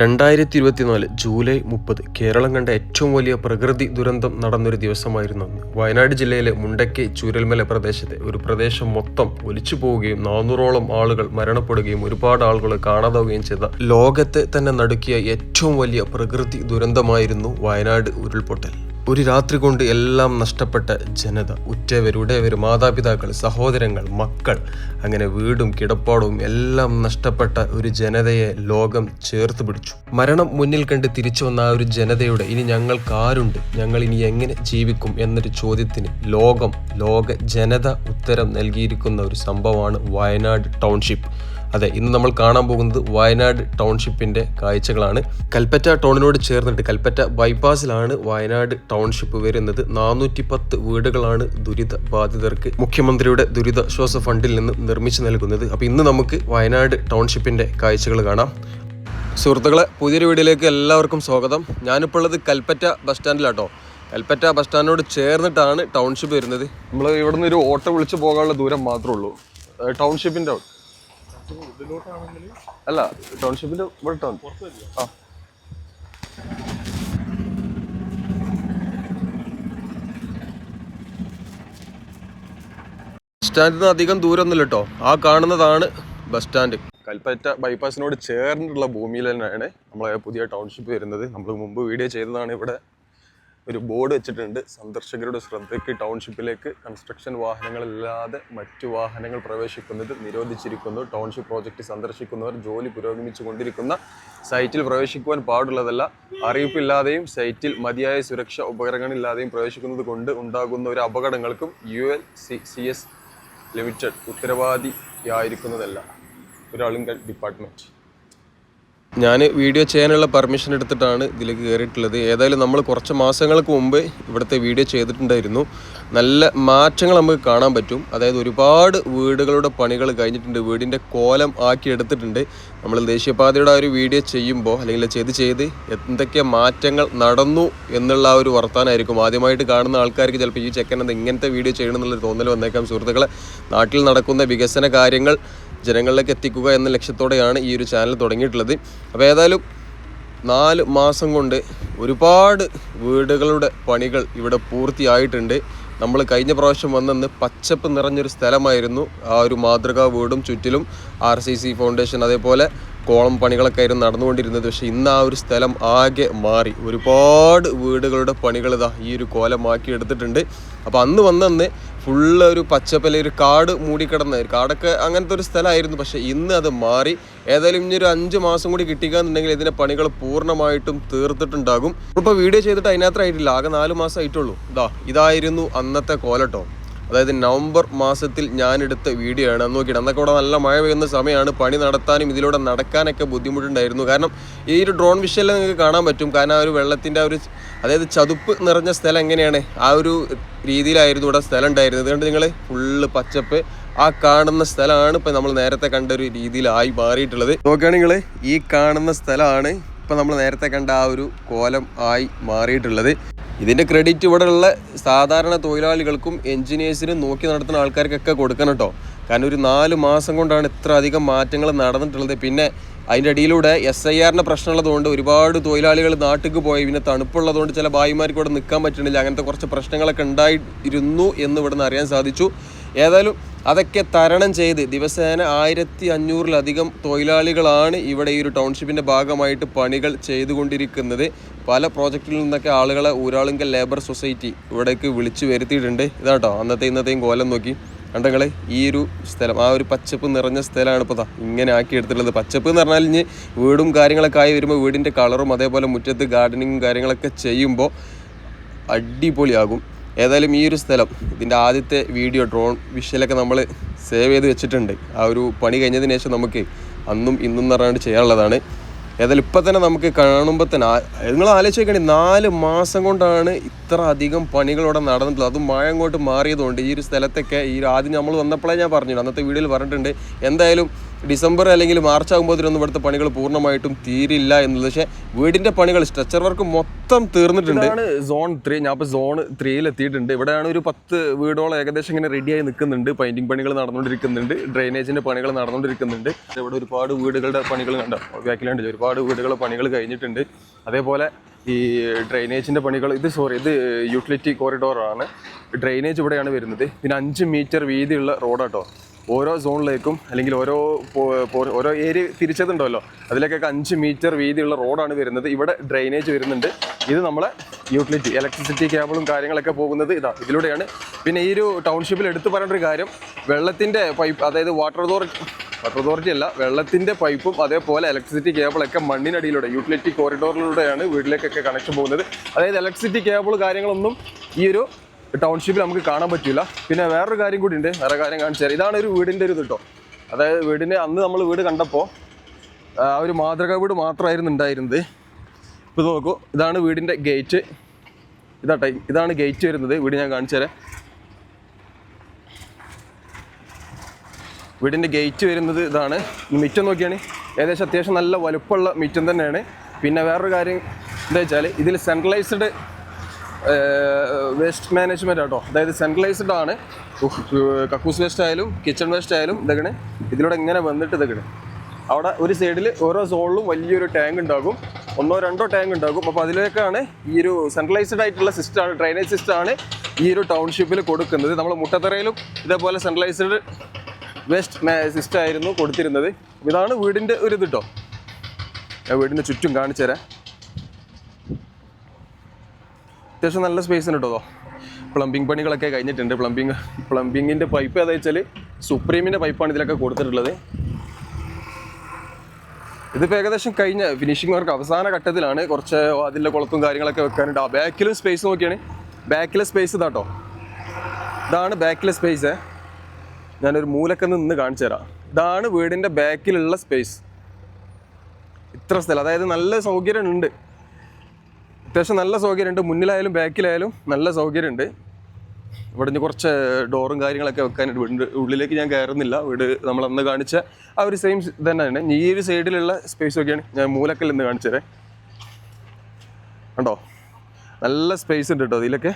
2024 July 30 Keralam കണ്ട ഏറ്റവും വലിയ പ്രകൃതി ദുരന്തം നടന്നൊരു ദിവസമായിരുന്നു അന്ന്. വയനാട് ജില്ലയിലെ മുണ്ടക്കൈ ചൂരൽമല പ്രദേശത്തെ ഒരു പ്രദേശം മൊത്തം ഒലിച്ചു പോവുകയും 400ഓളം ആളുകൾ മരണപ്പെടുകയും ഒരുപാട് ആളുകൾ കാണാതാവുകയും ചെയ്ത ലോകത്തെ തന്നെ നടുക്കിയ ഏറ്റവും വലിയ പ്രകൃതി ദുരന്തമായിരുന്നു വയനാട് ഉരുൾപൊട്ടൽ. ഒരു രാത്രി കൊണ്ട് എല്ലാം നഷ്ടപ്പെട്ട ജനത, ഉറ്റവർ, ഉടയവർ, മാതാപിതാക്കൾ, സഹോദരങ്ങൾ, മക്കൾ, അങ്ങനെ വീടും കിടപ്പാടവും എല്ലാം നഷ്ടപ്പെട്ട ഒരു ജനതയെ ലോകം ചേർത്ത് പിടിച്ചു. മരണം മുന്നിൽ കണ്ട് തിരിച്ചു വന്ന ആ ഒരു ജനതയുടെ ഇനി ഞങ്ങൾക്ക് ആരുണ്ട്, ഞങ്ങൾ ഇനി എങ്ങനെ ജീവിക്കും എന്നൊരു ചോദ്യത്തിന് ലോക ജനത ഉത്തരം നൽകിയിരിക്കുന്ന ഒരു സംഭവമാണ് വയനാട് ടൗൺഷിപ്പ്. അതെ, ഇന്ന് നമ്മൾ കാണാൻ പോകുന്നത് വയനാട് ടൗൺഷിപ്പിന്റെ കാഴ്ചകളാണ്. കൽപ്പറ്റ ടൗണിനോട് ചേർന്നിട്ട് കൽപ്പറ്റ ബൈപ്പാസിലാണ് വയനാട് ടൗൺഷിപ്പ് വരുന്നത്. 410 വീടുകളാണ് ദുരിത ബാധിതർക്ക് മുഖ്യമന്ത്രിയുടെ ദുരിതാശ്വാസ ഫണ്ടിൽ നിന്ന് നിർമ്മിച്ചു നൽകുന്നത്. അപ്പോൾ ഇന്ന് നമുക്ക് വയനാട് ടൗൺഷിപ്പിന്റെ കാഴ്ചകൾ കാണാം. സുഹൃത്തുക്കളെ, പുതിയൊരു വീഡിയോയിലേക്ക് എല്ലാവർക്കും സ്വാഗതം. ഞാനിപ്പോൾ ഉള്ളത് കൽപ്പറ്റ ബസ് സ്റ്റാൻഡിലാട്ടോ. കൽപ്പറ്റ ബസ് സ്റ്റാൻഡിനോട് ചേർന്നിട്ടാണ് ടൗൺഷിപ്പ് വരുന്നത്. നമ്മൾ ഇവിടെ നിന്ന് ഒരു ഓട്ടോ വിളിച്ച് പോകാനുള്ള ദൂരം മാത്രമേ ഉള്ളൂ. ടൗൺഷിപ്പിന്റെ അല്ല, ടൗൺഷിപ്പിന്റെ ഇവിടെ ടൗൺ സ്റ്റാൻഡിൽ നിന്ന് അധികം ദൂരമൊന്നുമില്ല കേട്ടോ. ആ കാണുന്നതാണ് ബസ് സ്റ്റാൻഡ്. കൽപ്പറ്റ ബൈപ്പാസിനോട് ചേർന്നിട്ടുള്ള ഭൂമിയിൽ തന്നെയാണ് നമ്മളെ പുതിയ ടൗൺഷിപ്പ് വരുന്നത്. നമ്മൾ മുമ്പ് വീഡിയോ ചെയ്തതാണ്. ഇവിടെ ഒരു ബോർഡ് വെച്ചിട്ടുണ്ട്: സന്ദർശകരുടെ ശ്രദ്ധയ്ക്ക്, ടൗൺഷിപ്പിലേക്ക് കൺസ്ട്രക്ഷൻ വാഹനങ്ങളില്ലാതെ മറ്റു വാഹനങ്ങൾ പ്രവേശിക്കുന്നത് നിരോധിച്ചിരിക്കുന്നു. ടൗൺഷിപ്പ് പ്രോജക്റ്റ് സന്ദർശിക്കുന്നവർ ജോലി പുരോഗമിച്ചു കൊണ്ടിരിക്കുന്ന സൈറ്റിൽ പ്രവേശിക്കുവാൻ പാടുള്ളതല്ല. അറിയിപ്പില്ലാതെയും സൈറ്റിൽ മതിയായ സുരക്ഷാ ഉപകരണങ്ങളില്ലാതെയും പ്രവേശിക്കുന്നത് കൊണ്ട് ഉണ്ടാകുന്ന ഒരു അപകടങ്ങൾക്കും ULCCS ലിമിറ്റഡ് ഉത്തരവാദിയായിരിക്കുന്നതല്ല. ഒരാളിങ്കൽ ഡിപ്പാർട്ട്മെൻറ്റ്. ഞാൻ വീഡിയോ ചെയ്യാനുള്ള പെർമിഷൻ എടുത്തിട്ടാണ് ഇതിലേക്ക് കയറിയിട്ടുള്ളത്. ഏതായാലും നമ്മൾ കുറച്ച് മാസങ്ങൾക്ക് മുമ്പ് ഇവിടുത്തെ വീഡിയോ ചെയ്തിട്ടുണ്ടായിരുന്നു. നല്ല മാറ്റങ്ങൾ നമുക്ക് കാണാൻ പറ്റും. അതായത് ഒരുപാട് വീടുകളുടെ പണികൾ കഴിഞ്ഞിട്ടുണ്ട്, വീടിൻ്റെ കോലം ആക്കി എടുത്തിട്ടുണ്ട്. നമ്മൾ ദേശീയപാതയുടെ ഒരു വീഡിയോ ചെയ്യുമ്പോൾ അല്ലെങ്കിൽ ചെയ്ത് എന്തൊക്കെ മാറ്റങ്ങൾ നടന്നു എന്നുള്ള ആ ഒരു വർത്താനമായിരിക്കും ആദ്യമായിട്ട് കാണുന്ന ആൾക്കാർക്ക് ചിലപ്പോൾ ഈ ചെക്കൻ ഇങ്ങനത്തെ വീഡിയോ ചെയ്യണം എന്നുള്ളൊരു തോന്നൽ വന്നേക്കാം. സുഹൃത്തുക്കളെ, നാട്ടിൽ നടക്കുന്ന വികസന കാര്യങ്ങൾ ജനങ്ങളിലേക്ക് എത്തിക്കുക എന്ന ലക്ഷ്യത്തോടെയാണ് ഈ ഒരു ചാനൽ തുടങ്ങിയിട്ടുള്ളത്. അപ്പോൾ ഏതായാലും 4 മാസം കൊണ്ട് ഒരുപാട് വീടുകളുടെ പണികൾ ഇവിടെ പൂർത്തിയായിട്ടുണ്ട്. നമ്മൾ കഴിഞ്ഞ പ്രാവശ്യം വന്നെന്ന് പച്ചപ്പ് നിറഞ്ഞൊരു സ്ഥലമായിരുന്നു. ആ ഒരു മാതൃകാ വീടും ചുറ്റിലും RCC ഫൗണ്ടേഷൻ അതേപോലെ കോളം പണികളൊക്കെ ആയിരുന്നു നടന്നുകൊണ്ടിരുന്നത്. പക്ഷേ ഇന്ന് ആ ഒരു സ്ഥലം ആകെ മാറി. ഒരുപാട് വീടുകളുടെ പണികൾ ഈ ഒരു കോലമാക്കി എടുത്തിട്ടുണ്ട്. അപ്പോൾ അന്ന് വന്നെന്ന് ഫുള്ള് ഒരു പച്ചപ്പല്ല, ഒരു കാട് മൂടിക്കിടന്ന കാടൊക്കെ അങ്ങനത്തെ ഒരു സ്ഥലമായിരുന്നു. പക്ഷേ ഇന്ന് അത് മാറി. ഏതായാലും ഇനി ഒരു 5 മാസം കൂടി കിട്ടിക്കാന്നുണ്ടെങ്കിൽ ഇതിൻ്റെ പണികൾ പൂർണ്ണമായിട്ടും തീർത്തിട്ടുണ്ടാകും. ഇപ്പോൾ വീഡിയോ ചെയ്തിട്ട് അതിനകത്തായിട്ടില്ല, ആകെ 4 മാസം ആയിട്ടുള്ളൂ. ഇതായിരുന്നു അന്നത്തെ കോലട്ടോ. അതായത് നവംബർ മാസത്തിൽ ഞാനെടുത്ത വീഡിയോ ആണ്. നോക്കിയിട്ട് അന്നൊക്കെ ഇവിടെ നല്ല മഴ പെയ്യുന്ന സമയമാണ്. പണി നടത്താനും ഇതിലൂടെ നടക്കാനൊക്കെ ബുദ്ധിമുട്ടുണ്ടായിരുന്നു. കാരണം ഈ ഒരു ഡ്രോൺ വിഷ്വലിൽ നിങ്ങൾക്ക് കാണാൻ പറ്റും. കാരണം ആ ഒരു വെള്ളത്തിൻ്റെ ആ ഒരു, അതായത് ചതുപ്പ് നിറഞ്ഞ സ്ഥലം എങ്ങനെയാണ് ആ ഒരു രീതിയിലായിരുന്നു ഇവിടെ സ്ഥലം ഉണ്ടായിരുന്നത്. അതുകൊണ്ട് നിങ്ങൾ ഫുള്ള് പച്ചപ്പ് ആ കാണുന്ന സ്ഥലമാണ് ഇപ്പം നമ്മൾ നേരത്തെ കണ്ട ഒരു രീതിയിലായി മാറിയിട്ടുള്ളത്. നോക്കുകയാണെങ്കിൽ ഈ കാണുന്ന സ്ഥലമാണ് ഇപ്പം നമ്മൾ നേരത്തെ കണ്ട ആ ഒരു കോലം ആയി മാറിയിട്ടുള്ളത്. ഇതിൻ്റെ ക്രെഡിറ്റ് ഇവിടെയുള്ള സാധാരണ തൊഴിലാളികൾക്കും എൻജിനീയേഴ്സിനും നോക്കി നടത്തുന്ന ആൾക്കാർക്കൊക്കെ കൊടുക്കണം കേട്ടോ. കാരണം ഒരു 4 മാസം കൊണ്ടാണ് ഇത്ര അധികം മാറ്റങ്ങൾ നടന്നിട്ടുള്ളത്. പിന്നെ അതിൻ്റെ അടിയിലൂടെ SIR പ്രശ്നമുള്ളതുകൊണ്ട് ഒരുപാട് തൊഴിലാളികൾ നാട്ടിലേക്ക് പോയി. പിന്നെ തണുപ്പുള്ളതുകൊണ്ട് ചില ഭായിമാർക്ക് ഇവിടെ നിൽക്കാൻ പറ്റുന്നില്ല. അങ്ങനത്തെ കുറച്ച് പ്രശ്നങ്ങളൊക്കെ ഉണ്ടായിരുന്നു എന്ന് ഇവിടെ നിന്ന് അറിയാൻ സാധിച്ചു. ഏതായാലും അതൊക്കെ തരണം ചെയ്ത് ദിവസേന 1500-ലധികം തൊഴിലാളികളാണ് ഇവിടെ ഈ ഒരു ടൗൺഷിപ്പിൻ്റെ ഭാഗമായിട്ട് പണികൾ ചെയ്തുകൊണ്ടിരിക്കുന്നത്. പല പ്രോജക്റ്റിൽ നിന്നൊക്കെ ആളുകളെ ഊരാളുങ്കൽ ലേബർ സൊസൈറ്റി ഇവിടേക്ക് വിളിച്ചു വരുത്തിയിട്ടുണ്ട്. ഇതാട്ടോ ഇന്നത്തെയും കോലം നോക്കി കണ്ടങ്ങളെ. ഈ ഒരു സ്ഥലം ആ ഒരു പച്ചപ്പ് നിറഞ്ഞ സ്ഥലമാണ് ഇപ്പോൾ ഇങ്ങനെ ആക്കി എടുത്തിട്ടുള്ളത്. പച്ചപ്പ് എന്ന് പറഞ്ഞാൽ ഇനി വീടും കാര്യങ്ങളൊക്കെ ആയി വരുമ്പോൾ വീടിൻ്റെ കളറും അതേപോലെ മുറ്റത്ത് ഗാർഡനിങ്ങും കാര്യങ്ങളൊക്കെ ചെയ്യുമ്പോൾ അടിപൊളിയാകും. ഏതായാലും ഈ ഒരു സ്ഥലം, ഇതിൻ്റെ ആദ്യത്തെ വീഡിയോ ഡ്രോൺ വിഷ്വലൊക്കെ നമ്മൾ സേവ് ചെയ്ത് വെച്ചിട്ടുണ്ട്. ആ ഒരു പണി കഴിഞ്ഞതിന് ശേഷം നമുക്ക് അന്നും ഇന്നും എന്ന് പറഞ്ഞാണ്ട് ചെയ്യാനുള്ളതാണ്. ഏതായാലും ഇപ്പം തന്നെ നമുക്ക് കാണുമ്പോൾ തന്നെ നിങ്ങൾ ആലോചിച്ച് നോക്കുകയാണെങ്കിൽ 4 മാസം കൊണ്ടാണ് ഇത്ര അധികം പണികളിവിടെ നടന്നിട്ടുള്ളത്. അതും മഴ അങ്ങോട്ട് മാറിയതുകൊണ്ട് ഈ ഒരു സ്ഥലത്തൊക്കെ ആദ്യം നമ്മൾ വന്നപ്പോഴേ ഞാൻ പറഞ്ഞു, അന്നത്തെ വീഡിയോയിൽ പറഞ്ഞിട്ടുണ്ട്. എന്തായാലും ഡിസംബർ അല്ലെങ്കിൽ മാർച്ച് ആകുമ്പോഴത്തേനൊന്നും ഇവിടുത്തെ പണികൾ പൂർണ്ണമായിട്ടും തീരില്ല എന്നുള്ളത്. പക്ഷേ വീടിൻ്റെ പണികൾ സ്ട്രക്ചർ വർക്ക് മൊത്തം തീർന്നിട്ടുണ്ട്. ഇതാണ് സോൺ 3. ഞാൻ ഇപ്പോൾ സോൺ 3 എത്തിയിട്ടുണ്ട്. ഇവിടെയാണ് ഒരു 10 വീടോളം ഏകദേശം ഇങ്ങനെ റെഡിയായി നിൽക്കുന്നുണ്ട്. പെയിൻറ്റിങ് പണികൾ നടന്നുകൊണ്ടിരിക്കുന്നുണ്ട്, ഡ്രെയിനേജിൻ്റെ പണികൾ നടന്നുകൊണ്ടിരിക്കുന്നുണ്ട്. ഇവിടെ ഒരുപാട് വീടുകളുടെ പണികൾ കണ്ടോ, ബാക്കിലുണ്ട് ഒരുപാട് വീടുകളുടെ പണികൾ കഴിഞ്ഞിട്ടുണ്ട്. അതേപോലെ ഈ ഡ്രെയിനേജിൻ്റെ പണികൾ ഇത് യൂട്ടിലിറ്റി കോറിഡോറാണ്. ഡ്രെയിനേജ് ഇവിടെയാണ് വരുന്നത്. പിന്നെ 5 മീറ്റർ വീതിയുള്ള റോഡാട്ടോ. ഓരോ സോണിലേക്കും അല്ലെങ്കിൽ ഓരോ ഏരിയ തിരിച്ചതുണ്ടല്ലോ അതിലേക്കൊക്കെ 5 മീറ്റർ വീതിയുള്ള റോഡാണ് വരുന്നത്. ഇവിടെ ഡ്രെയിനേജ് വരുന്നുണ്ട്. ഇത് നമ്മളെ യൂട്ടിലിറ്റി ഇലക്ട്രിസിറ്റി കേബിളും കാര്യങ്ങളൊക്കെ പോകുന്നത് ഇതിലൂടെയാണ്. പിന്നെ ഈ ഒരു ടൗൺഷിപ്പിൽ എടുത്തു പറയേണ്ട ഒരു കാര്യം, വെള്ളത്തിൻ്റെ പൈപ്പ്, അതായത് വാട്ടർ അതോറിറ്റി അല്ല, വെള്ളത്തിൻ്റെ പൈപ്പും അതേപോലെ ഇലക്ട്രിസിറ്റി കേബിളൊക്കെ മണ്ണിനടിയിലൂടെ യൂട്ടിലിറ്റി കോറിഡോറിലൂടെയാണ് വീട്ടിലേക്കൊക്കെ കണക്ഷൻ പോകുന്നത്. അതായത് ഇലക്ട്രിസിറ്റി കേബിൾ കാര്യങ്ങളൊന്നും ഈ ഒരു ടൗൺഷിപ്പിൽ നമുക്ക് കാണാൻ പറ്റില്ല. പിന്നെ വേറൊരു കാര്യം കൂടി ഉണ്ട്, വേറെ കാര്യം കാണിച്ചു തരാം. ഇതാണ് ഒരു വീടിൻ്റെ ഒരു ഇത് കേട്ടോ. അതായത് വീടിൻ്റെ അന്ന് നമ്മൾ വീട് കണ്ടപ്പോൾ ആ ഒരു മാതൃകാ വീട് മാത്രമായിരുന്നു ഉണ്ടായിരുന്നത്. ഇപ്പോൾ നോക്കൂ, ഇതാണ് വീടിൻ്റെ ഗേറ്റ്. ഇതാണ് ഗേറ്റ് വരുന്നത്. വീട് ഞാൻ കാണിച്ചു തരാം. വീടിൻ്റെ ഗേറ്റ് വരുന്നത് ഇതാണ്. മിറ്റം നോക്കിയാണ്, ഏകദേശം അത്യാവശ്യം നല്ല വലുപ്പമുള്ള മിറ്റം തന്നെയാണ്. പിന്നെ വേറൊരു കാര്യം എന്താ വെച്ചാൽ ഇതിൽ സെൻട്രലൈസ്ഡ് വേസ്റ്റ് മാനേജ്മെൻറ്റ് ആട്ടോ. അതായത് സെൻട്രലൈസ്ഡ് ആണ്. കക്കൂസ് വേസ്റ്റ് ആയാലും കിച്ചൺ വേസ്റ്റ് ആയാലും ഇതൊക്കെ ഇതിലൂടെ ഇങ്ങനെ വന്നിട്ട് ഇതൊക്കെ അവിടെ ഒരു സൈഡിൽ ഓരോ സോണിലും വലിയൊരു ടാങ്ക് ഉണ്ടാകും, 1 or 2 ടാങ്ക് ഉണ്ടാകും. അപ്പോൾ അതിലേക്കാണ് ഈ ഒരു സെൻട്രലൈസ്ഡ് ആയിട്ടുള്ള സിസ്റ്റമാണ്, ഡ്രെയിനേജ് സിസ്റ്റമാണ് ഈ ഒരു ടൗൺഷിപ്പിൽ കൊടുക്കുന്നത്. നമ്മൾ മുട്ടത്തറയിലും ഇതേപോലെ സെൻട്രലൈസ്ഡ് വേസ്റ്റ് സിസ്റ്റം ആയിരുന്നു കൊടുത്തിരുന്നത്. ഇതാണ് വീടിൻ്റെ ഒരു ഇത് കേട്ടോ. ഞാൻ വീടിൻ്റെ ചുറ്റും കാണിച്ചു തരാം. അത്യാവശ്യം നല്ല സ്പേസ് ഉണ്ട് കേട്ടോ. പ്ലംബിംഗ് പണികളൊക്കെ കഴിഞ്ഞിട്ടുണ്ട്. പ്ലംബിങ്ങിൻ്റെ പൈപ്പ് ഏതാ വെച്ചാൽ സുപ്രീമിൻ്റെ പൈപ്പാണ് ഇതിലൊക്കെ കൊടുത്തിട്ടുള്ളത്. ഇതിപ്പോൾ ഏകദേശം കഴിഞ്ഞ ഫിനിഷിംഗ് വർക്ക് അവസാന ഘട്ടത്തിലാണ്. കുറച്ച് അതിൻ്റെ കുളത്തും കാര്യങ്ങളൊക്കെ വെക്കാനുണ്ട്. ആ ബാക്കിലും സ്പേസ് നോക്കിയാണ്, ബാക്കിലെ സ്പേസ് ഇതാട്ടോ. ഇതാണ് ബാക്കിലെ സ്പേസ്. ഞാനൊരു മൂലക്ക് നിന്ന് കാണിച്ചു തരാം. ഇതാണ് വീടിൻ്റെ ബാക്കിലുള്ള സ്പേസ്. ഇത്ര സ്ഥലം, അതായത് നല്ല സൗകര്യമുണ്ട്, അത്യാവശ്യം നല്ല സൗകര്യമുണ്ട്. മുന്നിലായാലും ബാക്കിലായാലും നല്ല സൗകര്യമുണ്ട്. ഇവിടെ നിന്ന് കുറച്ച് ഡോറും കാര്യങ്ങളൊക്കെ വെക്കാനുണ്ട്. വീടിൻ്റെ ഉള്ളിലേക്ക് ഞാൻ കയറുന്നില്ല. വീട് നമ്മളന്ന് കാണിച്ച ആ ഒരു സെയിം തന്നെയാണ്. ഈ ഒരു സൈഡിലുള്ള സ്പേസ് ഒക്കെയാണ് ഞാൻ മൂലക്കൽ നിന്ന് കാണിച്ചു തരാം. കണ്ടോ, നല്ല സ്പേസ് ഉണ്ട് കേട്ടോ ഇതിലൊക്കെ.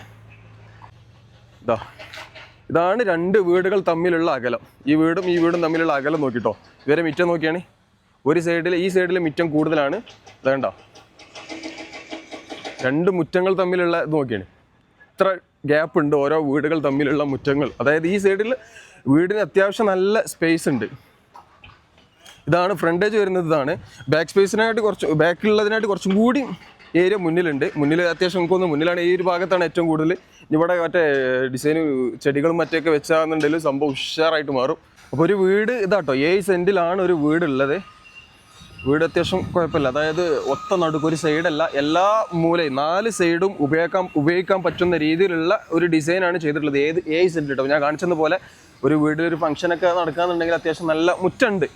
ഇതാണ് 2 വീടുകൾ തമ്മിലുള്ള അകലം. ഈ വീടും തമ്മിലുള്ള അകലം നോക്കിട്ടോ. ഇവരെ മിറ്റം നോക്കിയാണ്, ഒരു സൈഡിൽ ഈ സൈഡിൽ മിറ്റം കൂടുതലാണ്. വേണ്ട, 2 മുറ്റങ്ങൾ തമ്മിലുള്ള ഇത് നോക്കിയാണ്, ഇത്ര ഗ്യാപ്പ് ഉണ്ട് ഓരോ വീടുകൾ തമ്മിലുള്ള മുറ്റങ്ങൾ. അതായത് ഈ സൈഡിൽ വീടിന് അത്യാവശ്യം നല്ല സ്പേസ് ഉണ്ട്. ഇതാണ് ഫ്രണ്ടേജ് വരുന്നത്. ഇതാണ് ബാക്കിലുള്ളതിനായിട്ട് കുറച്ചും കൂടി ഏരിയ മുന്നിൽ അത്യാവശ്യം നമുക്കൊന്ന് മുന്നിലാണ്. ഈ ഒരു ഭാഗത്താണ് ഏറ്റവും കൂടുതൽ. ഇവിടെ മറ്റേ ഡിസൈന് ചെടികളും മറ്റൊക്കെ വെച്ചാന്നുണ്ടെങ്കിൽ സംഭവം ഉഷാറായിട്ട് മാറും. അപ്പോൾ ഒരു വീട് ഇതാട്ടോ, 7 സെൻറ്റിലാണ് ഒരു വീടുള്ളത്. വീട് അത്യാവശ്യം കുഴപ്പമില്ല. അതായത് ഒത്ത നടുക്ക്, ഒരു സൈഡല്ല, എല്ലാ മൂലയും 4 സൈഡും ഉപയോഗിക്കാൻ പറ്റുന്ന രീതിയിലുള്ള ഒരു ഡിസൈനാണ് ചെയ്തിട്ടുള്ളത്. 7 സെൻറ്റ് കേട്ടോ. ഞാൻ കാണിച്ചത് പോലെ ഒരു വീട്ടിലൊരു ഫംഗ്ഷനൊക്കെ നടക്കാന്നുണ്ടെങ്കിൽ അത്യാവശ്യം നല്ല മുറ്റുണ്ട്.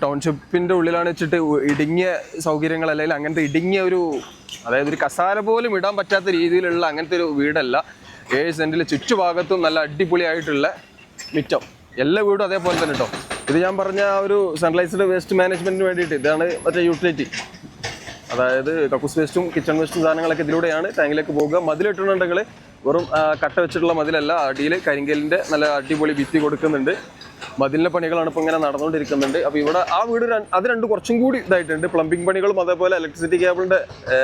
ടൗൺഷിപ്പിൻ്റെ ഉള്ളിലാണ് വെച്ചിട്ട് ഇടുങ്ങിയ സൗകര്യങ്ങൾ, അല്ലെങ്കിൽ അങ്ങനത്തെ ഇടുങ്ങിയ അതായത് ഒരു കസാര പോലും ഇടാൻ പറ്റാത്ത രീതിയിലുള്ള അങ്ങനത്തെ ഒരു വീടല്ല. 7 സെൻറ്റിൽ ചുറ്റുഭാഗത്തും നല്ല അടിപൊളിയായിട്ടുള്ള മിറ്റം. എല്ലാ വീടും അതേപോലെ തന്നെ കേട്ടോ. ഇത് ഞാൻ പറഞ്ഞ ആ ഒരു സെൻട്രലൈസ്ഡ് വേസ്റ്റ് മാനേജ്മെൻറ്റിന് വേണ്ടിയിട്ട് ഇതാണ് മറ്റേ യൂട്ടിലിറ്റി. അതായത് കക്കൂസ് വേസ്റ്റും കിച്ചൺ വേസ്റ്റും സാധനങ്ങളൊക്കെ ഇതിലൂടെയാണ് ടാങ്കിലേക്ക് പോകുക. മതിലിട്ടുണ്ടെങ്കിൽ വെറും കട്ട വെച്ചിട്ടുള്ള മതിലല്ല, അടിയിൽ കരിങ്കലിൻ്റെ നല്ല അടിപൊളി ഭിത്തി കൊടുക്കുന്നുണ്ട്. മതിലിൻ്റെ പണികളാണ് ഇപ്പോൾ ഇങ്ങനെ നടന്നുകൊണ്ടിരിക്കുന്നുണ്ട്. അപ്പോൾ ഇവിടെ ആ വീട് അത് 2 കുറച്ചും കൂടി ഇതായിട്ടുണ്ട്. പ്ലംബിംഗ് പണികളും അതേപോലെ ഇലക്ട്രിസിറ്റി കേബിളിൻ്റെ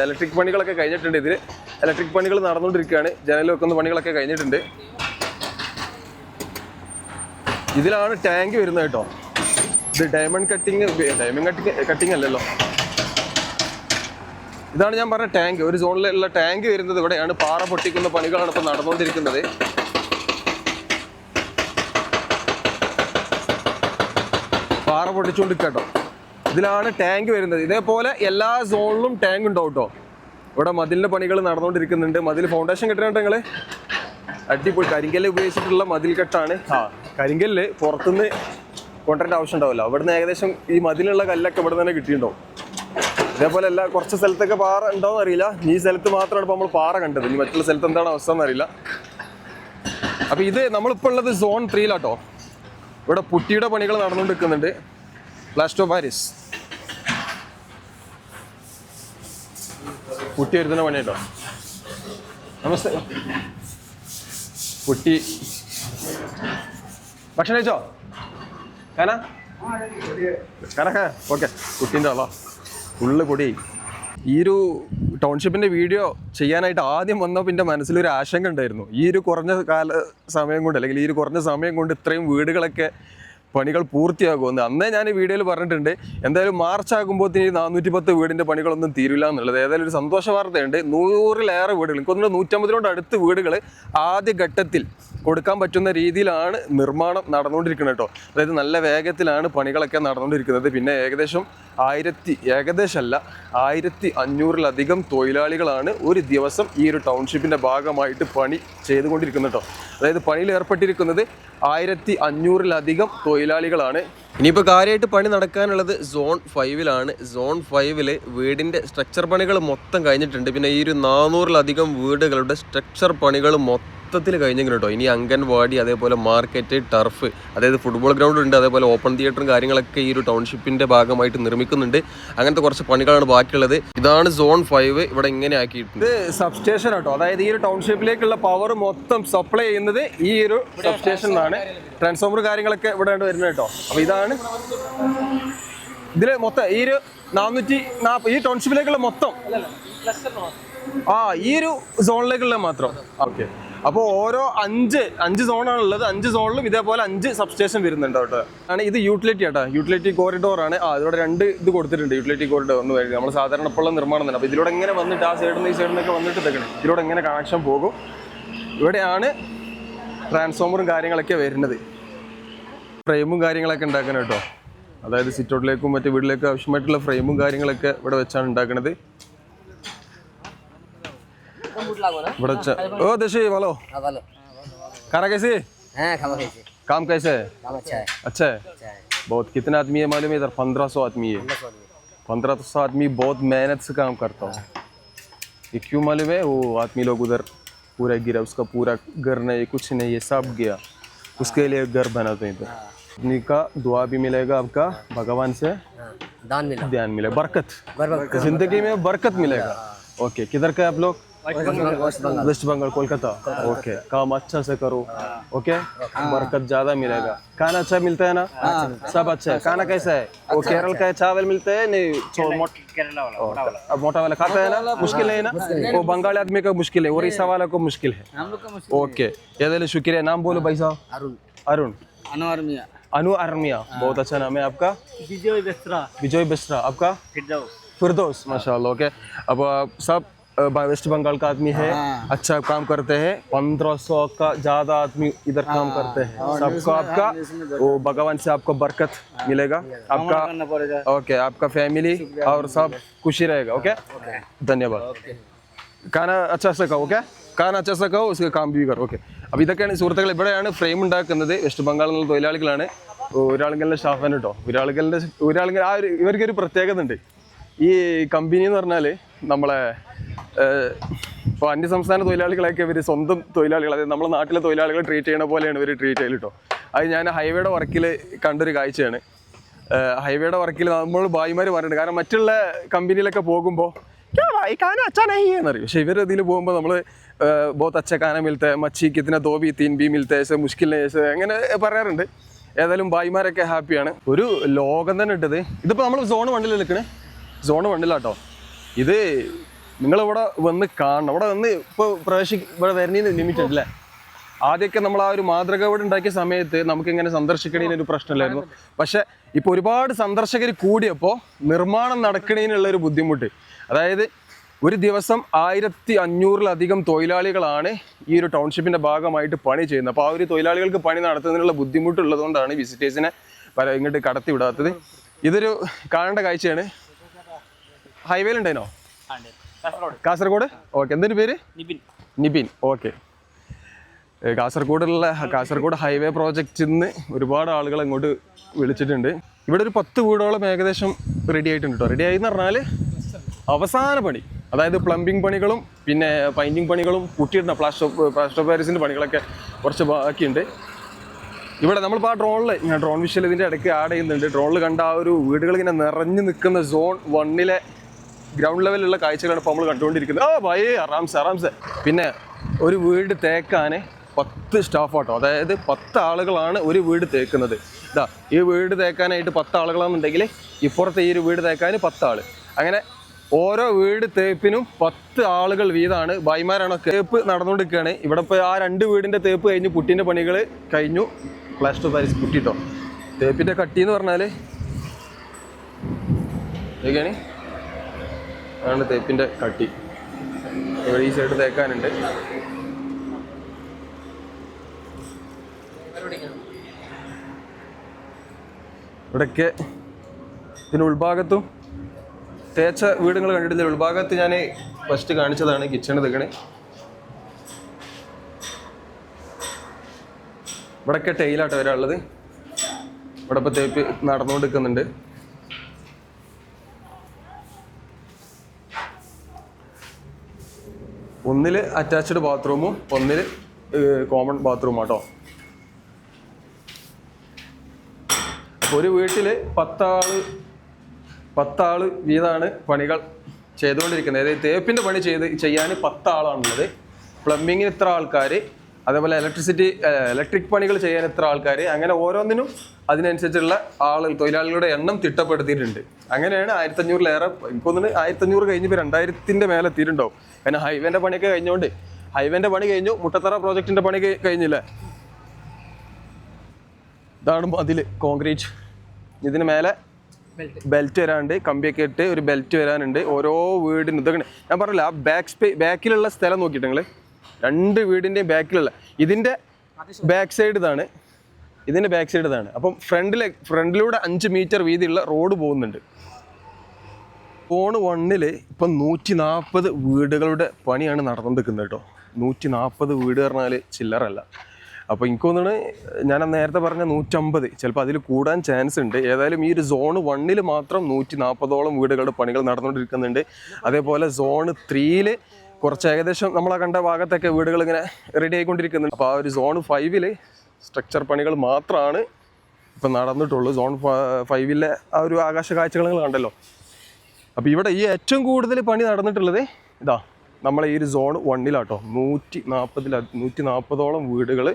ഇലക്ട്രിക് പണികളൊക്കെ കഴിഞ്ഞിട്ടുണ്ട്. ഇതിൽ ഇലക്ട്രിക് പണികൾ നടന്നുകൊണ്ടിരിക്കുകയാണ്. ജനൽ വെക്കുന്ന പണികളൊക്കെ കഴിഞ്ഞിട്ടുണ്ട്. ഇതിലാണ് ടാങ്ക് വരുന്നത് കേട്ടോ. ഇത് ഡയമണ്ട് കട്ടിങ് അല്ലല്ലോ. ഇതാണ് ഞാൻ പറഞ്ഞ ടാങ്ക്. ഒരു സോണിലുള്ള ടാങ്ക് വരുന്നത് ഇവിടെയാണ്. പാറ പൊട്ടിക്കുന്ന പണികളാണ് ഇപ്പോൾ നടന്നുകൊണ്ടിരിക്കുന്നത്. പാറ പൊട്ടിച്ചുകൊണ്ടിരിക്കുക കേട്ടോ. ഇതിലാണ് ടാങ്ക് വരുന്നത്. ഇതേപോലെ എല്ലാ സോണിലും ടാങ്ക് ഉണ്ടാവും കേട്ടോ. ഇവിടെ മതിലിൻ്റെ പണികൾ നടന്നുകൊണ്ടിരിക്കുന്നുണ്ട്. മതിൽ ഫൗണ്ടേഷൻ കെട്ടിട്ടുണ്ട് നിങ്ങൾ. അടിപൊളി കരിങ്കല്ല് ഉപയോഗിച്ചിട്ടുള്ള മതിൽ കെട്ടാണ്. കരിങ്കല്ല് പുറത്തുനിന്ന് കൊണ്ടുവരേണ്ട ആവശ്യം ഉണ്ടാവില്ല. ഇവിടുന്ന് ഏകദേശം ഈ മതിലുള്ള കല്ലൊക്കെ ഇവിടെ തന്നെ കിട്ടിയിട്ടുണ്ടാവും. ഇതേപോലെ കുറച്ച് സ്ഥലത്തൊക്കെ പാറ ഉണ്ടാവും അറിയില്ല. ഈ സ്ഥലത്ത് മാത്രമാണ് ഇപ്പോൾ നമ്മൾ പാറ കണ്ടത്. ഇനി മറ്റുള്ള സ്ഥലത്ത് എന്താണ് അവസ്ഥ എന്നറിയില്ല. അപ്പോൾ ഇത് നമ്മളിപ്പോൾ ഉള്ളത് സോൺ 3 ഇവിടെ പുട്ടിയുടെ പണികൾ നടന്നുകൊണ്ടിരിക്കുന്നുണ്ട്. പ്ലാസ്റ്റർ പാരിസ് പുട്ടി വരുന്ന പണി കേട്ടോ. നമസ്തേ. പുട്ടി ഭക്ഷണം കഴിച്ചോ? കാനാ കാനൊക്കെ ഓക്കെ. പുട്ടിൻ്റെ ആളാ ഫുള്ള് പൊടി. ഈ ഒരു ടൗൺഷിപ്പിൻ്റെ വീഡിയോ ചെയ്യാനായിട്ട് ആദ്യം വന്നപ്പോൾ എൻ്റെ മനസ്സിലൊരു ആശങ്ക ഉണ്ടായിരുന്നു. ഈ ഒരു കുറഞ്ഞ സമയം കൊണ്ട്, അല്ലെങ്കിൽ ഈ ഒരു കുറഞ്ഞ സമയം കൊണ്ട് ഇത്രയും വീടുകളൊക്കെ പണികൾ പൂർത്തിയാകുമെന്ന്. അന്നേ ഞാൻ ഈ വീഡിയോയിൽ പറഞ്ഞിട്ടുണ്ട്. എന്തായാലും മാർച്ച് ആകുമ്പോഴത്തേന് 410 വീടിൻ്റെ പണികളൊന്നും തീരില്ല എന്നുള്ളത്. ഏതായാലും ഒരു സന്തോഷ വാർത്തയുണ്ട്. 100-ലേറെ വീടുകൾ, എനിക്കൊന്ന് 150-നോട് അടുത്ത് വീടുകൾ ആദ്യ ഘട്ടത്തിൽ കൊടുക്കാൻ പറ്റുന്ന രീതിയിലാണ് നിർമ്മാണം നടന്നുകൊണ്ടിരിക്കുന്നത് കേട്ടോ. അതായത് നല്ല വേഗത്തിലാണ് പണികളൊക്കെ നടന്നുകൊണ്ടിരിക്കുന്നത്. പിന്നെ ഏകദേശമല്ല 1500-ലധികം തൊഴിലാളികളാണ് ഒരു ദിവസം ഈ ഒരു ടൗൺഷിപ്പിൻ്റെ ഭാഗമായിട്ട് പണി ചെയ്തുകൊണ്ടിരിക്കുന്നത് കേട്ടോ. അതായത് പണിയിൽ ഏർപ്പെട്ടിരിക്കുന്നത് 1500-ലധികം തൊഴിലാളികളാണ്. ഇനിയിപ്പോൾ കാര്യമായിട്ട് പണി നടക്കാനുള്ളത് സോൺ 5-ലാണ്. സോൺ 5-ൽ വീടിൻ്റെ സ്ട്രക്ചർ പണികൾ മൊത്തം കഴിഞ്ഞിട്ടുണ്ട്. പിന്നെ ഈ ഒരു 400-ലധികം വീടുകളുടെ സ്ട്രക്ചർ പണികൾ മൊത്തത്തിൽ കഴിഞ്ഞെങ്കിലും കേട്ടോ. ഇനി അംഗൻവാടി, അതേപോലെ മാർക്കറ്റ്, ടർഫ്, അതായത് ഫുട്ബോൾ ഗ്രൗണ്ട് ഉണ്ട്, അതേപോലെ ഓപ്പൺ തിയേറ്ററും കാര്യങ്ങളൊക്കെ ഈ ഒരു ടൗൺഷിപ്പിൻ്റെ ഭാഗമായിട്ട് നിർമ്മിക്കുന്നുണ്ട്. അങ്ങനത്തെ കുറച്ച് പണികളാണ് ബാക്കിയുള്ളത്. ഇതാണ് സോൺ 5. ഇവിടെ ഇങ്ങനെ ആക്കിയിട്ടുണ്ട്. ഇത് സബ്സ്റ്റേഷൻ കേട്ടോ. അതായത് ഈ ഒരു ടൗൺഷിപ്പിലേക്കുള്ള പവർ മൊത്തം സപ്ലൈ ചെയ്യുന്നത് ഈ ഒരു സബ്സ്റ്റേഷനിലാണ്. ട്രാൻസ്ഫോമർ കാര്യങ്ങളൊക്കെ ഇവിടെ വരുന്നത് കേട്ടോ. അപ്പോൾ ഇതാണ് ഇതിൽ മൊത്തം ഈ ഒരു 440 ഈ ടൗൺഷിപ്പിലേക്കുള്ള മൊത്തം ഈ ഒരു സോണിലേക്കുള്ള മാത്രം. ഓക്കെ. അപ്പോൾ ഓരോ 5 സോണാണുള്ളത്. 5 സോണിലും ഇതേപോലെ 5 സബ്സ്റ്റേഷൻ വരുന്നുണ്ട് കേട്ടോ. ഇത് യൂട്ടിലിറ്റി കേട്ടോ. യൂട്ടിലിറ്റി കോറിഡോറാണ്. ഇതിലൂടെ 2 ഇത് കൊടുത്തിട്ടുണ്ട്. യൂട്ടിലിറ്റി കോറിഡോർ എന്ന് പറയുന്നത് നമ്മൾ സാധാരണ ഇപ്പോൾ ഉള്ള നിർമ്മാണം തന്നെ. അപ്പോൾ ഇതിലൂടെ എങ്ങനെ വന്നിട്ട് ആ സൈഡിൽ നിന്ന് ഈ സൈഡിൽ നിന്നൊക്കെ വന്നിട്ട് ഇതൊക്കെ ഇതിലൂടെ എങ്ങനെ കണക്ഷൻ പോകും. ഇവിടെയാണ് ട്രാൻസ്ഫോമറും കാര്യങ്ങളൊക്കെ വരുന്നത്. ഫ്രെയിമും കാര്യങ്ങളൊക്കെ ഉണ്ടാക്കണം കേട്ടോ. അതായത് സിറ്റൗട്ടിലേക്കും മറ്റു വീട്ടിലേക്കും ആവശ്യമായിട്ടുള്ള ഫ്രെയിമും കാര്യങ്ങളൊക്കെ ഇവിടെ വെച്ചാണ് ഉണ്ടാക്കുന്നത്. हेलो खाना कैसे? काम कैसे है? अच्छा है. बहुत. कितने आदमी है मालूम है इधर? 1500 आदमी है. 1500 आदमी बहुत मेहनत से काम करता हूँ. ये क्यों मालूम है? वो आदमी लोग उधर पूरा गिरा, उसका पूरा घर नहीं, कुछ नहीं, ये सब गया. उसके लिए घर बनाते हैं इधर. अपनी का दुआ भी मिलेगा आपका, भगवान से ध्यान मिलेगा, बरकत, जिंदगी में बरकत मिलेगा. ओके. किधर का आप लोग? वेस्ट बंगाल, कोलकाता. ओके. काम अच्छा से करो. ओके. बरकत ज्यादा मिलेगा. खाना अच्छा मिलता है ना? सब अच्छा है. खाना कैसा है? वो केरल का चावल मिलता है नहीं? अब मोटा वाला खाता है ना? मुश्किल है ना? वो बंगाली आदमी का मुश्किल है, ओडिशा वाला को मुश्किल है. ओके. ये शुक्रिया. नाम बोलो भाई साहब. अरुण. अनु अरमिया. बहुत अच्छा नाम है आपका. विजय बेस्रा. आपका? फिरदौस. माशाल्लाह. ओके. अब सब वेस्ट बंगाल का आदमी है. अच्छा काम करते हैं. 1500 का ज्यादा आदमी इधर काम करते हैं. सबको आपका वो भगवान से आपको बरकत मिलेगा. आपका ओके. आपका फैमिली और सब खुशी रहेगा. ओके. धन्यवाद. खाना अच्छा से खाओ. ओके. खाना अच्छा से खाओ, उसका काम भी करो. ओके. അപ്പോൾ ഇതൊക്കെയാണ് സുഹൃത്തുക്കൾ. ഇവിടെയാണ് ഫ്രെയിം ഉണ്ടാക്കുന്നത്. വെസ്റ്റ് ബംഗാളിൽ നിന്നുള്ള തൊഴിലാളികളാണ്. ഒരാളുകളുടെ സ്റ്റാഫാണ് കേട്ടോ. ഒരാളുകൾ ഇവർക്കൊരു പ്രത്യേകത ഉണ്ട്. ഈ കമ്പനി എന്ന് പറഞ്ഞാൽ നമ്മളെ ഇപ്പോൾ അന്യസംസ്ഥാന തൊഴിലാളികളൊക്കെ ഇവർ സ്വന്തം തൊഴിലാളികൾ, അതായത് നമ്മളെ നാട്ടിലെ തൊഴിലാളികളെ ട്രീറ്റ് ചെയ്യണ പോലെയാണ് ഇവർ ട്രീറ്റ് ചെയ്യൽ കേട്ടോ. അത് ഞാൻ ഹൈവേയുടെ വർക്കിൽ കണ്ടൊരു കാഴ്ചയാണ്. ഹൈവേയുടെ വർക്കിൽ നമ്മൾ ഭായിമാർ പറഞ്ഞിട്ടുണ്ട്. കാരണം മറ്റുള്ള കമ്പനിയിലൊക്കെ പോകുമ്പോൾ खाना अच्छा नहीं है എന്നറിയും. പക്ഷേ ഇവർ ഇതിൽ പോകുമ്പോൾ നമ്മൾ बहुत अच्छा खाना मिलता है, मच्छी कितना 2 भी 3 भी मिलता है, ऐसे मुश्किल नहीं, ऐसे അങ്ങനെ പറയാറുണ്ട്. ഏതായാലും ഭായിമാരൊക്കെ ഹാപ്പിയാണ്. ഒരു ലോകം തന്നെ ഇട്ടത്. ഇതിപ്പോൾ നമ്മൾ സോൺ 1-ൽ നിൽക്കണേ. സോൺ 1-ലാട്ടോ. ഇത് നിങ്ങളിവിടെ വന്ന് കാണണം. ഇവിടെ വന്ന് ഇപ്പോൾ ഇവിടെ വരുന്നതിന് ലിമിറ്റ് ഉണ്ടല്ലേ. ആദ്യമൊക്കെ നമ്മൾ ആ ഒരു മാതൃക വീട് ഉണ്ടാക്കിയ സമയത്ത് നമുക്കിങ്ങനെ സന്ദർശിക്കണതിനൊരു പ്രശ്നമില്ലായിരുന്നു. പക്ഷേ ഇപ്പോൾ ഒരുപാട് സന്ദർശകർ കൂടിയപ്പോൾ നിർമ്മാണം നടക്കണതിനുള്ളൊരു ബുദ്ധിമുട്ട്. അതായത് ഒരു ദിവസം 1500-ലധികം തൊഴിലാളികളാണ് ഈ ഒരു ടൗൺഷിപ്പിൻ്റെ ഭാഗമായിട്ട് പണി ചെയ്യുന്നത്. അപ്പോൾ ആ ഒരു തൊഴിലാളികൾക്ക് പണി നടത്തുന്നതിനുള്ള ബുദ്ധിമുട്ടുള്ളതുകൊണ്ടാണ് വിസിറ്റേഴ്സിനെ ഇങ്ങോട്ട് കടത്തി വിടാത്തത്. ഇതൊരു കാണേണ്ട കാഴ്ചയാണ്. ഹൈവേയിലുണ്ടായിരുന്നോ? കാസർഗോഡ്. ഓക്കെ. എന്തിൻ്റെ പേര്? നിബിൻ. ഓക്കെ. കാസർഗോഡ് ഹൈവേ പ്രോജക്റ്റിൽ നിന്ന് ഒരുപാട് ആളുകൾ അങ്ങോട്ട് വിളിച്ചിട്ടുണ്ട്. ഇവിടെ ഒരു 10 വീടോളം ഏകദേശം റെഡി ആയിട്ടുണ്ട് കേട്ടോ. റെഡി ആയി എന്ന് പറഞ്ഞാൽ അവസാന പണി, അതായത് പ്ലംബിംഗ് പണികളും പിന്നെ പെയിൻറ്റിങ് പണികളും, കുട്ടിയിടുന്ന പ്ലാസ്റ്റർ പാരീസിൻ്റെ പണികളൊക്കെ കുറച്ച് ബാക്കിയുണ്ട്. ഇവിടെ നമ്മളിപ്പോൾ ആ ഡ്രോണിൽ ഞാൻ ഡ്രോൺ വിഷ്വൽ ഇതിൻ്റെ ഇടയ്ക്ക് ആഡ് ചെയ്യുന്നുണ്ട്. ഡ്രോണിൽ കണ്ട ആ ഒരു വീടുകൾ ഇങ്ങനെ നിറഞ്ഞു നിൽക്കുന്ന സോൺ 1-ലെ ഗ്രൗണ്ട് ലെവലിലുള്ള കാഴ്ചകളാണ് ഇപ്പോൾ നമ്മൾ കണ്ടുകൊണ്ടിരിക്കുന്നത്. ഭയേ ആറാംസെ. പിന്നെ ഒരു വീട് തേക്കാൻ 10 സ്റ്റാഫ് ആട്ടോ, അതായത് 10 ആളുകളാണ് ഒരു വീട് തേക്കുന്നത്. ഈ വീട് തേക്കാനായിട്ട് 10 ആളുകളാണെന്നുണ്ടെങ്കിൽ ഇപ്പുറത്തെ ഈ ഒരു വീട് തേക്കാൻ 10 ആൾ, അങ്ങനെ ഓരോ വീട് തേപ്പിനും 10 ആളുകൾ വീതമാണ്. ഭായിമാരാണ് തേപ്പ് നടന്നുകൊണ്ടിരിക്കുകയാണ്. ഇവിടെ ഇപ്പോൾ ആ 2 വീടിൻ്റെ തേപ്പ് കഴിഞ്ഞു, പുട്ടിൻ്റെ പണികൾ കഴിഞ്ഞു. Plaster Paris പുട്ടിട്ടോ. തേപ്പിൻ്റെ കട്ടി എന്ന് പറഞ്ഞാൽ ഇതൊക്കെയാണ്, അതാണ് തേപ്പിൻ്റെ കട്ടി. ഇവിടെ ഈ സൈഡ് തേക്കാനുണ്ട്. ഇവിടെയൊക്കെ ഇതിൻ്റെ ഉൾഭാഗത്തും തേച്ച വീടുകൾ കണ്ടിട്ടില്ല. ഉൾഭാഗത്ത് ഞാൻ ഫസ്റ്റ് കാണിച്ചതാണ് കിച്ചൺ തേക്കണേ. ഇവിടെയൊക്കെ ടൈലാട്ടോ വരാനുള്ളത്. ഇവിടെ ഇപ്പോൾ തേപ്പ് നടന്നുകൊണ്ട് നിൽക്കുന്നുണ്ട്. ഒന്നിൽ അറ്റാച്ച്ഡ് ബാത്റൂമും ഒന്നിൽ കോമൺ ബാത്റൂം ആട്ടോ. ഒരു വീട്ടിൽ 10 ആൾ വീതമാണ് പണികൾ ചെയ്തുകൊണ്ടിരിക്കുന്നത്. അതായത് തേപ്പിൻ്റെ പണി ചെയ്യാൻ 10 ആളാണുള്ളത്. പ്ലംബിങ്ങിന് ഇത്ര ആൾക്കാർ, അതേപോലെ ഇലക്ട്രിക് പണികൾ ചെയ്യാൻ ഇത്ര ആൾക്കാർ, അങ്ങനെ ഓരോന്നിനും അതിനനുസരിച്ചുള്ള തൊഴിലാളികളുടെ എണ്ണം തിട്ടപ്പെടുത്തിയിട്ടുണ്ട്. അങ്ങനെയാണ് 1500-ലേറെ. ഇപ്പോൾ 1500 കഴിഞ്ഞപ്പോൾ 2000-ൻ്റെ മേലെ എത്തിയിട്ടുണ്ടാവും. കാരണം ഹൈവേൻ്റെ പണിയൊക്കെ കഴിഞ്ഞുകൊണ്ട്, ഹൈവേൻ്റെ പണി കഴിഞ്ഞു, മുട്ടത്തറ പ്രോജക്റ്റിൻ്റെ പണി കഴിഞ്ഞില്ലേ. ഇതാണ് മതിൽ, കോൺക്രീറ്റ്. ഇതിന് മേലെ ബെൽറ്റ് വരാനുണ്ട്, കമ്പിയൊക്കെ ഇട്ട് ഒരു ബെൽറ്റ് വരാനുണ്ട് ഓരോ വീടിനും. ഇതൊക്കെ ഞാൻ പറഞ്ഞില്ല, ആ ബാക്കിലുള്ള സ്ഥലം നോക്കിയിട്ട് നിങ്ങൾ 2 വീടിൻ്റെയും ബാക്കിലുള്ള ഇതിൻ്റെ ബാക്ക് സൈഡ് ഇതാണ്, ഇതിൻ്റെ ബാക്ക് സൈഡ് ഇതാണ്. അപ്പം ഫ്രണ്ടിലൂടെ 5 മീറ്റർ വീതിയുള്ള റോഡ് പോകുന്നുണ്ട്. സോൺ 1-ൽ ഇപ്പം 140 വീടുകളുടെ പണിയാണ് നടന്നുകൊണ്ടിരിക്കുന്നത് കേട്ടോ. 140 വീട് പറഞ്ഞാൽ ചില്ലറല്ല. അപ്പോൾ എനിക്ക് തോന്നുന്നു, ഞാൻ നേരത്തെ പറഞ്ഞ 150, ചിലപ്പോൾ അതിൽ കൂടാൻ ചാൻസ് ഉണ്ട്. ഏതായാലും ഈ ഒരു സോൺ 1-ൽ മാത്രം 140ഓളം വീടുകളുടെ പണികൾ നടന്നുകൊണ്ടിരിക്കുന്നുണ്ട്. അതേപോലെ സോൺ 3-ൽ കുറച്ച് ഏകദേശം നമ്മളെ കണ്ട ഭാഗത്തൊക്കെ വീടുകൾ ഇങ്ങനെ റെഡി ആയിക്കൊണ്ടിരിക്കുന്നുണ്ട്. അപ്പോൾ ആ ഒരു സോൺ 5-ൽ സ്ട്രക്ചർ പണികൾ മാത്രമാണ് ഇപ്പം നടന്നിട്ടുള്ളൂ. സോൺ 5-ലെ ആ ഒരു ആകാശ കാഴ്ചകൾ നിങ്ങൾ കണ്ടല്ലോ. അപ്പോൾ ഇവിടെ ഈ ഏറ്റവും കൂടുതൽ പണി നടന്നിട്ടുള്ളത് ഇതാ നമ്മളെ ഈ ഒരു സോൺ 1-ലാട്ടോ. 140ഓളം വീടുകൾ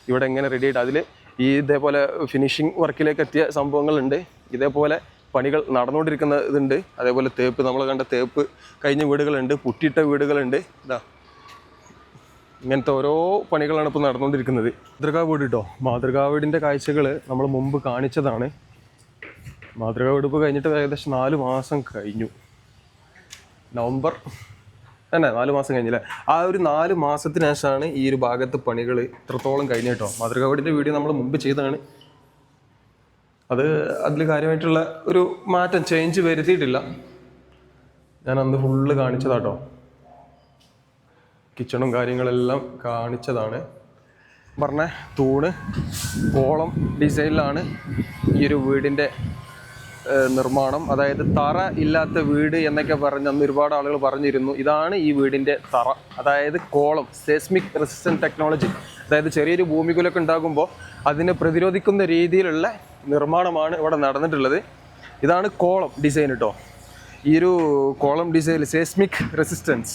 ഇവിടെ എങ്ങനെ റെഡി ആയിട്ട് അതിൽ ഇതേപോലെ ഫിനിഷിങ് വർക്കിലേക്ക് എത്തിയ സംഭവങ്ങളുണ്ട്. ഇതേപോലെ പണികൾ നടന്നുകൊണ്ടിരിക്കുന്നതുണ്ട്. അതേപോലെ തേപ്പ്, നമ്മൾ കണ്ട തേപ്പ് കഴിഞ്ഞ വീടുകളുണ്ട്, പുട്ടിയിട്ട വീടുകളുണ്ട്. ഇതാ ഇങ്ങനത്തെ ഓരോ പണികളാണ് ഇപ്പോൾ നടന്നുകൊണ്ടിരിക്കുന്നത്. മാതൃകാ വീട് കേട്ടോ. മാതൃകാ വീടിൻ്റെ കാഴ്ചകൾ നമ്മൾ മുമ്പ് കാണിച്ചതാണ്. മാതൃകാ വീട് ഇപ്പോൾ കഴിഞ്ഞിട്ട് ഏകദേശം 4 മാസം കഴിഞ്ഞു. നവംബർ തന്നെ 4 മാസം കഴിഞ്ഞില്ലേ. ആ ഒരു 4 മാസത്തിന് ശേഷമാണ് ഈ ഒരു ഭാഗത്ത് പണികൾ ഇത്രത്തോളം കഴിഞ്ഞ കേട്ടോ. മാതൃകാ വീടിൻ്റെ വീഡിയോ നമ്മൾ മുമ്പ് ചെയ്തതാണ്. അതിൽ കാര്യമായിട്ടുള്ള ഒരു മാറ്റം, ചേഞ്ച് വരുത്തിയിട്ടില്ല. ഞാൻ അന്ന് ഫുള്ള് കാണിച്ചതാട്ടോ. കിച്ചണും കാര്യങ്ങളെല്ലാം കാണിച്ചതാണ്. പറഞ്ഞ തൂണ് കോളം ഡിസൈനിലാണ് ഈ ഒരു വീടിൻ്റെ നിർമ്മാണം. അതായത് തറ ഇല്ലാത്ത വീട് എന്നൊക്കെ പറഞ്ഞ് അന്ന് ഒരുപാട് ആളുകൾ പറഞ്ഞിരുന്നു. ഇതാണ് ഈ വീടിൻ്റെ തറ, അതായത് കോളം, സെസ്മിക് റെസിസ്റ്റൻറ്റ് ടെക്നോളജി. അതായത് ചെറിയൊരു ഭൂമികുലൊക്കെ ഉണ്ടാകുമ്പോൾ അതിനെ പ്രതിരോധിക്കുന്ന രീതിയിലുള്ള നിർമ്മാണമാണ് ഇവിടെ നടന്നിട്ടുള്ളത്. ഇതാണ് കോളം ഡിസൈൻ കേട്ടോ. ഈ ഒരു കോളം ഡിസൈൻ സെസ്മിക് റെസിസ്റ്റൻസ്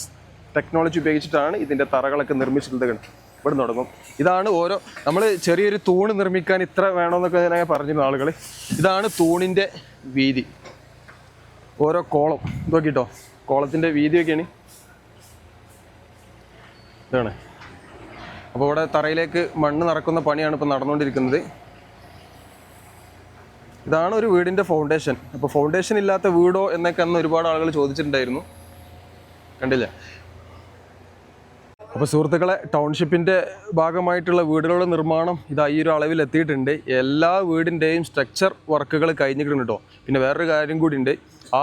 ടെക്നോളജി ഉപയോഗിച്ചിട്ടാണ് ഇതിൻ്റെ തറകളൊക്കെ നിർമ്മിച്ചിട്ടുള്ളത്. ഇവിടെ തുടങ്ങും. ഇതാണ് ഓരോ, നമ്മൾ ചെറിയൊരു തൂണ് നിർമ്മിക്കാൻ ഇത്ര വേണമെന്നൊക്കെ ഞാൻ പറഞ്ഞിരുന്ന ആളുകൾ. ഇതാണ് തൂണിൻ്റെ വീതി, ഓരോ കോളം നോക്കിട്ടോ. കോളത്തിൻ്റെ വീതിയൊക്കെയാണ് ഇതാണ്. അപ്പോൾ ഇവിടെ തറയിലേക്ക് മണ്ണ് നിറക്കുന്ന പണിയാണ് ഇപ്പോൾ നടന്നുകൊണ്ടിരിക്കുന്നത്. ഇതാണ് ഒരു വീടിൻ്റെ ഫൗണ്ടേഷൻ. അപ്പോൾ ഫൗണ്ടേഷൻ ഇല്ലാത്ത വീടോ എന്നൊക്കെ അന്ന് ഒരുപാട് ആളുകൾ ചോദിച്ചിട്ടുണ്ടായിരുന്നു. കണ്ടില്ല. അപ്പോൾ സുഹൃത്തുക്കളെ, ടൗൺഷിപ്പിൻ്റെ ഭാഗമായിട്ടുള്ള വീടുകളുടെ നിർമ്മാണം ഇതാ ഈ ഒരു അളവിൽ എത്തിയിട്ടുണ്ട്. എല്ലാ വീടിൻ്റെയും സ്ട്രക്ചർ വർക്കുകൾ കഴിഞ്ഞിട്ടുണ്ട് കേട്ടോ. പിന്നെ വേറൊരു കാര്യം കൂടി ഉണ്ട്.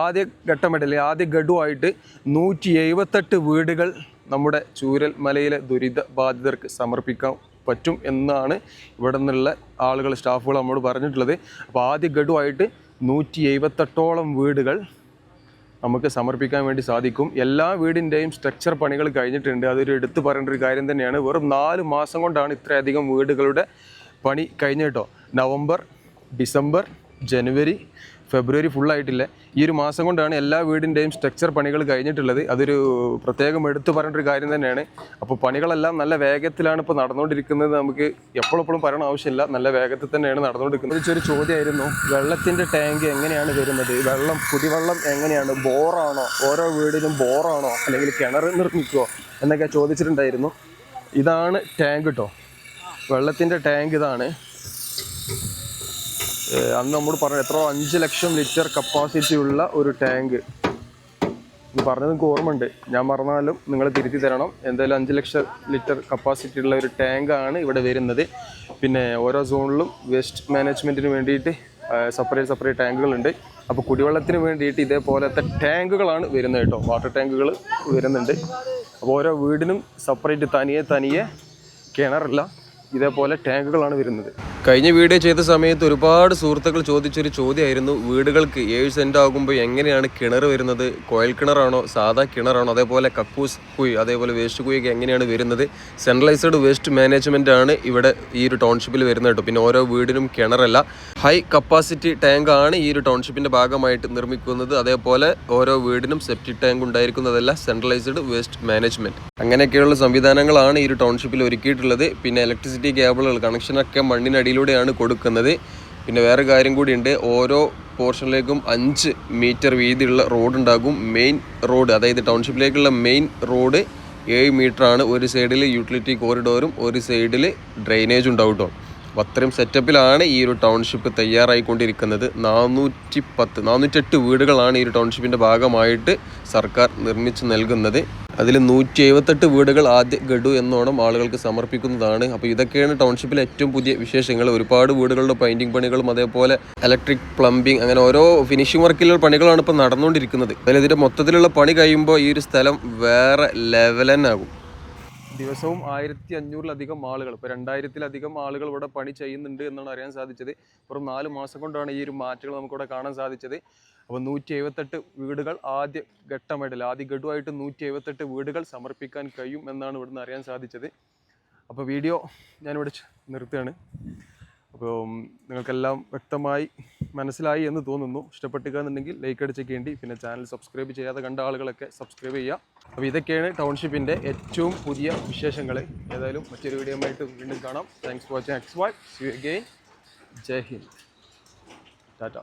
ആദ്യ ഗഡുവായിട്ട് 178 വീടുകൾ നമ്മുടെ ചൂരൽ മലയിലെ ദുരിത ബാധിതർക്ക് സമർപ്പിക്കാൻ പറ്റും എന്നാണ് ഇവിടെ നിന്നുള്ള ആളുകൾ, സ്റ്റാഫുകൾ നമ്മോട് പറഞ്ഞിട്ടുള്ളത്. അപ്പോൾ ആദ്യ ഗഡുവായിട്ട് 178ഓളം വീടുകൾ നമുക്ക് സമർപ്പിക്കാൻ വേണ്ടി സാധിക്കും. എല്ലാ വീടിൻ്റെയും സ്ട്രക്ചർ പണികൾ കഴിഞ്ഞിട്ടുണ്ട്. അതൊരു എടുത്തു പറയേണ്ട ഒരു കാര്യം തന്നെയാണ്. വെറും 4 മാസം കൊണ്ടാണ് ഇത്രയധികം വീടുകളുടെ പണി കഴിഞ്ഞ കേട്ടോ. നവംബർ, ഡിസംബർ, ജനുവരി, ഫെബ്രുവരി ഫുള്ളായിട്ടില്ല. ഈ ഒരു മാസം കൊണ്ടാണ് എല്ലാ വീടിൻ്റെയും സ്ട്രക്ചർ പണികൾ കഴിഞ്ഞിട്ടുള്ളത്. അതൊരു പ്രത്യേകം എടുത്തു പറഞ്ഞൊരു കാര്യം തന്നെയാണ്. അപ്പോൾ പണികളെല്ലാം നല്ല വേഗത്തിലാണ് ഇപ്പോൾ നടന്നുകൊണ്ടിരിക്കുന്നത്. നമുക്ക് എപ്പോഴെപ്പോഴും പറയണ ആവശ്യമില്ല, നല്ല വേഗത്തിൽ തന്നെയാണ് നടന്നുകൊണ്ടിരിക്കുന്നത്. ഒരു ചോദ്യമായിരുന്നു, വെള്ളത്തിൻ്റെ ടാങ്ക് എങ്ങനെയാണ് വരുന്നത്, കുടിവെള്ളം എങ്ങനെയാണ്, ബോറാണോ, ഓരോ വീടിനും ബോറാണോ അല്ലെങ്കിൽ കിണർ നിർമ്മിക്കുമോ എന്നൊക്കെ ചോദിച്ചിട്ടുണ്ടായിരുന്നു. ഇതാണ് ടാങ്ക് കേട്ടോ, വെള്ളത്തിൻ്റെ ടാങ്ക് ഇതാണ്. അന്ന് നമ്മൾ പറഞ്ഞു എത്രയോ 5 ലക്ഷം ലിറ്റർ കപ്പാസിറ്റി ഉള്ള ഒരു ടാങ്ക് എന്ന് പറഞ്ഞത് എനിക്ക് ഓർമ്മയുണ്ട്. ഞാൻ മറന്നാലും നിങ്ങൾ തിരുത്തി തരണം. എന്തായാലും 5 ലക്ഷം ലിറ്റർ കപ്പാസിറ്റി ഉള്ള ഒരു ടാങ്കാണ് ഇവിടെ വരുന്നത്. പിന്നെ ഓരോ സോണിലും വേസ്റ്റ് മാനേജ്മെൻറ്റിന് വേണ്ടിയിട്ട് സെപ്പറേറ്റ് ടാങ്കുകളുണ്ട്. അപ്പോൾ കുടിവെള്ളത്തിന് വേണ്ടിയിട്ട് ഇതേപോലത്തെ ടാങ്കുകളാണ് വരുന്നത് കേട്ടോ, വാട്ടർ ടാങ്കുകൾ വരുന്നുണ്ട്. അപ്പോൾ ഓരോ വീടിനും സെപ്പറേറ്റ് തനിയെ കിണറില്ല, ഇതേപോലെ ടാങ്കുകളാണ് വരുന്നത്. കഴിഞ്ഞ വീഡിയോ ചെയ്ത സമയത്ത് ഒരുപാട് സുഹൃത്തുക്കൾ ചോദിച്ചൊരു ചോദ്യമായിരുന്നു, വീടുകൾക്ക് 7 സെൻറ്റ് ആകുമ്പോൾ എങ്ങനെയാണ് കിണർ വരുന്നത്, കോയൽ കിണറാണോ സാധാ കിണറാണോ, അതേപോലെ കക്കൂസ് കുഴി, അതേപോലെ വേസ്റ്റ് കുഴിയൊക്കെ എങ്ങനെയാണ് വരുന്നത്. സെൻട്രലൈസ്ഡ് വേസ്റ്റ് മാനേജ്മെൻ്റ് ആണ് ഇവിടെ ഈ ഒരു ടൗൺഷിപ്പിൽ വരുന്നത് കേട്ടോ. പിന്നെ ഓരോ വീടിനും കിണറല്ല, ഹൈ കപ്പാസിറ്റി ടാങ്കാണ് ഈ ഒരു ടൗൺഷിപ്പിൻ്റെ ഭാഗമായിട്ട് നിർമ്മിക്കുന്നത്. അതേപോലെ ഓരോ വീടിനും സെപ്റ്റിക് ടാങ്ക് ഉണ്ടായിരിക്കുന്നതല്ല, സെൻട്രലൈസ്ഡ് വേസ്റ്റ് മാനേജ്മെൻറ്റ്. അങ്ങനെയൊക്കെയുള്ള സംവിധാനങ്ങളാണ് ഈ ഒരു ടൗൺഷിപ്പിൽ ഒരുക്കിയിട്ടുള്ളത്. പിന്നെ ഇലക്ട്രിസിറ്റി കേബിളുകൾ കണക്ഷനൊക്കെ മണ്ണിനടിയിലൂടെയാണ് കൊടുക്കുന്നത്. പിന്നെ വേറെ കാര്യം കൂടിയുണ്ട്, ഓരോ പോർഷനിലേക്കും 5 മീറ്റർ വീതിയുള്ള റോഡ് ഉണ്ടാകും. മെയിൻ റോഡ്, അതായത് ടൗൺഷിപ്പിലേക്കുള്ള മെയിൻ റോഡ് 7 മീറ്ററാണ്. ഒരു സൈഡിൽ യൂട്ടിലിറ്റി കോറിഡോറും ഒരു സൈഡിൽ ഡ്രെയിനേജും ഉണ്ടാവും കേട്ടോ. അപ്പോൾ അത്രയും സെറ്റപ്പിലാണ് ഈ ഒരു ടൗൺഷിപ്പ് തയ്യാറായിക്കൊണ്ടിരിക്കുന്നത്. 408 വീടുകളാണ് ഈ ഒരു ടൗൺഷിപ്പിൻ്റെ ഭാഗമായിട്ട് സർക്കാർ നിർമ്മിച്ച് നൽകുന്നത്. അതിൽ 178 വീടുകൾ ആദ്യ ഗഡു എന്നോണം ആളുകൾക്ക് സമർപ്പിക്കുന്നതാണ്. അപ്പോൾ ഇതൊക്കെയാണ് ടൗൺഷിപ്പിലെ ഏറ്റവും പുതിയ വിശേഷങ്ങൾ. ഒരുപാട് വീടുകളുടെ പെയിൻറ്റിങ് പണികളും അതേപോലെ ഇലക്ട്രിക്, പ്ലംബിംഗ്, അങ്ങനെ ഓരോ ഫിനിഷിംഗ് വർക്കിലുള്ള പണികളാണ് ഇപ്പോൾ നടന്നുകൊണ്ടിരിക്കുന്നത്. അതിൽ ഇതിൻ്റെ മൊത്തത്തിലുള്ള പണി കഴിയുമ്പോൾ ഈ ഒരു സ്ഥലം വേറെ ലെവൽ തന്നെ ആകും. ദിവസവും 1500-ലധികം ആളുകൾ, ഇപ്പോൾ 2000-ലധികം ആളുകൾ ഇവിടെ പണി ചെയ്യുന്നുണ്ട് എന്നാണ് അറിയാൻ സാധിച്ചത്. വെറും 4 മാസം കൊണ്ടാണ് ഈ ഒരു മാറ്റങ്ങൾ നമുക്കിവിടെ കാണാൻ സാധിച്ചത്. അപ്പോൾ 178 വീടുകൾ ആദ്യ ഗഡുവായിട്ട് 178 വീടുകൾ സമർപ്പിക്കാൻ കഴിയും എന്നാണ് ഇവിടുന്ന് അറിയാൻ സാധിച്ചത്. അപ്പോൾ വീഡിയോ ഞാനിവിടെ നിർത്തുകയാണ്. അപ്പോൾ നിങ്ങൾക്കെല്ലാം വ്യക്തമായി മനസ്സിലായി എന്ന് തോന്നുന്നു. ഇഷ്ടപ്പെട്ടുകയെന്നുണ്ടെങ്കിൽ ലൈക്ക് അടിച്ചേക്കേണ്ടി, പിന്നെ ചാനൽ സബ്സ്ക്രൈബ് ചെയ്യാതെ കണ്ട ആളുകളൊക്കെ സബ്സ്ക്രൈബ് ചെയ്യുക. അപ്പോൾ ഇതൊക്കെയാണ് ടൗൺഷിപ്പിൻ്റെ ഏറ്റവും പുതിയ വിശേഷങ്ങൾ. ഏതായാലും മറ്റൊരു വീഡിയോ ആയിട്ട് വീണ്ടും കാണാം. Thanks for watching. See you again. Jai Hind. Tata.